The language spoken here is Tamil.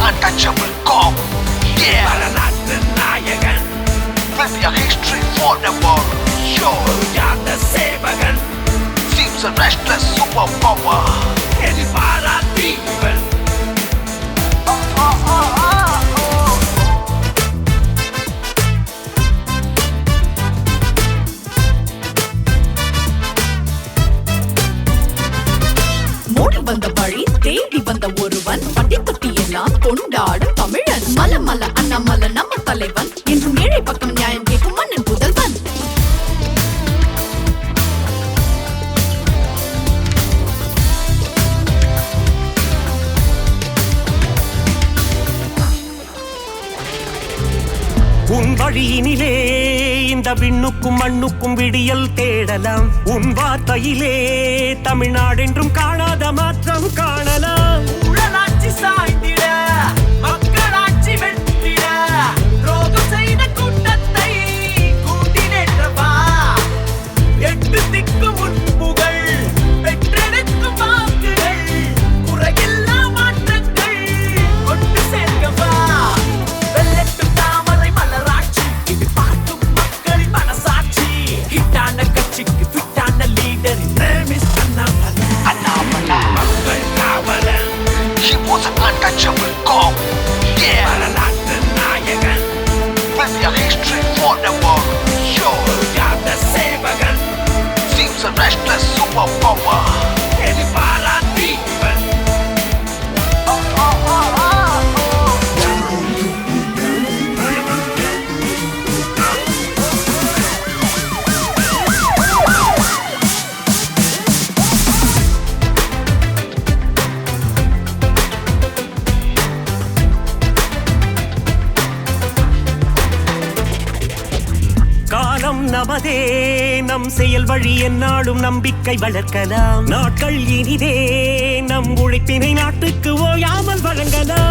untouchable cop. Yeah, Maranatha Nayagan. Flip your history forever. Yo, you're the Sevagan. Seems a restless superpower. Any Parathivan. Modi வந்த வழி தேடி வந்த ஒருவன் பட்டி தொட்டி எல்லாம் கொண்டாடும் தமிழன் மல மல அண்ணாமல நம்ம தலைவன் என்றும் ஏழை பக்கம் நியாயம் கேட்கும் மன்னன் புதல்வன். உன் வழியினிலே இந்த விண்ணுக்கும் மண்ணுக்கும் விடியல் தேடலாம். உன் வார்த்தையிலே தமிழ்நாடு என்றும் காணாத மாற்றம் காணலாம். உளநாட்சி சாய்ந்திட மக்களாட்சி வெற்றிட துரோகம் செய்த கூட்டத்தை கூட்டினேற்றவா. எட்டு திக்கு முன்புகள் பெற்றெடுக்கும் வாக்குகள் குறையில்லா மாற்றங்கள் கொண்டு சேர்க்கவா. வெள்ளட்டும் தாமரை மலராட்சி இது பார்க்கும் மக்களின் மனசாட்சி. ஹிட்டான கட்சிக்கு ஃபிட்டான லீடர் அண்ணாமலை மக்கள் காவலன். He was an untouchable cop. Yeah, Maranatha Nayagan. Flip your history forever. Yo, you're the Sevagan. Seems a restless superpower. Any Parathivan. காலம் நமதே நம் செயல் வழி என்னாலும் நம்பிக்கை வளர்க்கலாம். நாட்கள் இனிதே நம் உழைப்பினை நாட்டுக்கு ஓயாமல் வழங்கலாம்.